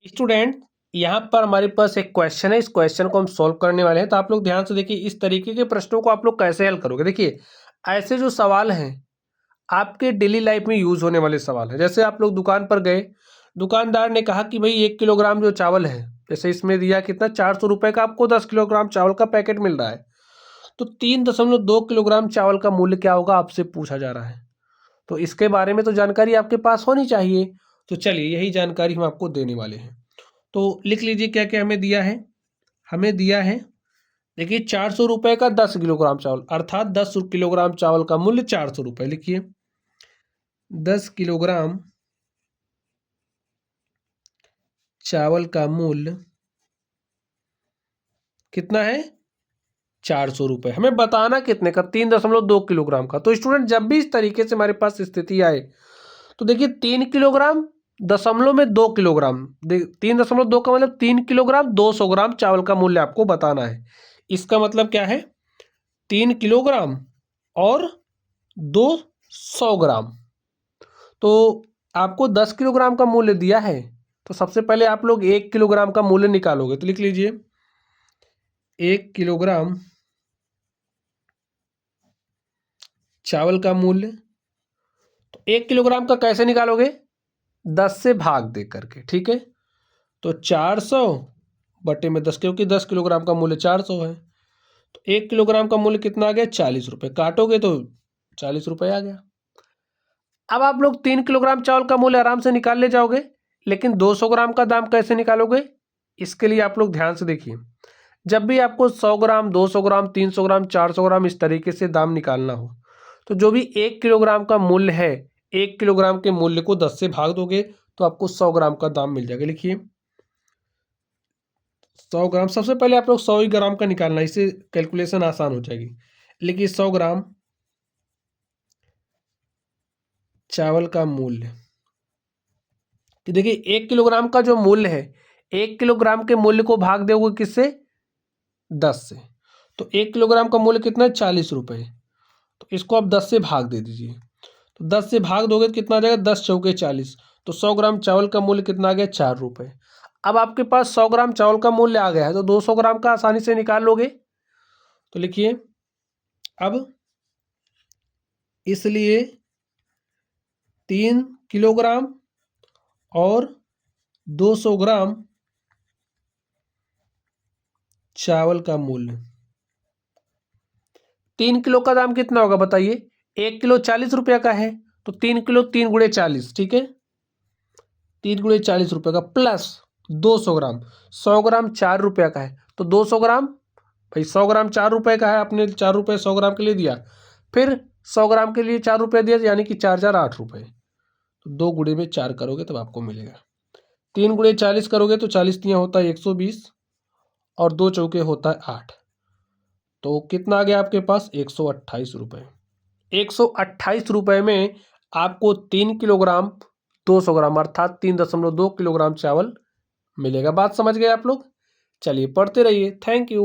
Student, यहाँ पर हमारे पास एक क्वेश्चन है। इस क्वेश्चन को हम सॉल्व करने वाले हैं। तो आप लोग ध्यान से देखिए, इस तरीके के प्रश्नों को आप लोग कैसे हल करोगे। देखिए, ऐसे जो सवाल हैं आपके डेली लाइफ में यूज होने वाले सवाल हैं। जैसे आप लोग दुकान पर गए, दुकानदार ने कहा कि भाई 1 किलोग्राम जो चावल है, जैसे इसमें दिया कितना 400 रुपये का, आपको 10 किलोग्राम चावल का पैकेट मिल रहा है। तो 3.2 किलोग्राम चावल का मूल्य क्या होगा, आपसे पूछा जा रहा है। तो इसके बारे में तो जानकारी आपके पास होनी चाहिए। तो चलिए, यही जानकारी हम आपको देने वाले हैं। तो लिख लीजिए क्या क्या हमें दिया है। हमें दिया है, देखिए 400 रुपये का 10 किलोग्राम चावल, अर्थात 10 किलोग्राम चावल का मूल्य 400 रुपये। लिखिए 10 किलोग्राम चावल का मूल्य कितना है, 400 रुपये। हमें बताना कितने का, 3.2 किलोग्राम का। तो स्टूडेंट, जब भी इस तरीके से हमारे पास स्थिति आए तो देखिए 3 किलोग्राम दशमलव में 2 किलोग्राम, 3.2 का मतलब 3 किलोग्राम 200 ग्राम चावल का मूल्य आपको बताना है। इसका मतलब क्या है, 3 किलोग्राम और 200 ग्राम। तो आपको 10 किलोग्राम का मूल्य दिया है, तो सबसे पहले आप लोग 1 किलोग्राम का मूल्य निकालोगे। तो लिख लीजिए 1 किलोग्राम चावल का मूल्य। तो 1 किलोग्राम का कैसे निकालोगे, 10 से भाग दे करके, ठीक है। तो 400 बटे में 10, क्योंकि 10 किलोग्राम का मूल्य 400 है। तो 1 किलोग्राम का मूल्य कितना आ गया, 40 रुपये। काटोगे तो 40 रुपये आ गया। अब आप लोग 3 किलोग्राम चावल का मूल्य आराम से निकाल ले जाओगे, लेकिन 200 ग्राम का दाम कैसे निकालोगे, इसके लिए आप लोग ध्यान से देखिए। जब भी आपको 100 ग्राम, 200 ग्राम, 300 ग्राम, 400 ग्राम इस तरीके से दाम निकालना हो, तो जो भी 1 किलोग्राम का मूल्य है, 1 किलोग्राम के मूल्य को 10 से भाग दोगे तो आपको 100 ग्राम का दाम मिल जाएगा। लिखिए 100 ग्राम, सबसे पहले आप लोग 100 ही ग्राम का निकालना, इससे कैलकुलेशन आसान हो जाएगी। लिखिए 100 ग्राम चावल का मूल्य। कि देखिए 1 किलोग्राम का जो मूल्य है, 1 किलोग्राम के मूल्य को भाग दोगे किससे, 10 से। तो 1 किलोग्राम का मूल्य कितना है, 40 रुपये। तो इसको आप 10 से भाग दे दीजिए। तो 10 से भाग दोगे तो कितना आ जाएगा, 10 चौके 40। तो 100 ग्राम चावल का मूल्य कितना आ गया, 4 रुपये। अब आपके पास 100 ग्राम चावल का मूल्य आ गया है, तो 200 ग्राम का आसानी से निकाल लोगे। तो लिखिए अब, इसलिए 3 किलोग्राम और 200 ग्राम चावल का मूल्य। 3 किलो का दाम कितना होगा बताइए, 1 किलो 40 रुपये का है, तो 3 किलो 3 × 40, ठीक है। 3 × 40 रुपये का प्लस 200 ग्राम, 100 ग्राम 4 रुपये का है, तो 200 ग्राम, भाई 100 ग्राम 4 रुपये का है, आपने 4 रुपये 100 ग्राम के लिए दिया, फिर 100 ग्राम के लिए 4 रुपये दिया, यानी कि 4 × 4 = 8 रुपये। तो 2 × 4 करोगे तब आपको मिलेगा। 3 × 40 करोगे तो 40 तियाँ होता है 120, और 2 चौके होता है 8। तो कितना आ गया आपके पास, 128 रुपये। 128 रुपये में आपको 3 किलोग्राम 200 ग्राम अर्थात 3.2 किलोग्राम चावल मिलेगा। बात समझ गए आप लोग। चलिए पढ़ते रहिए। Thank you.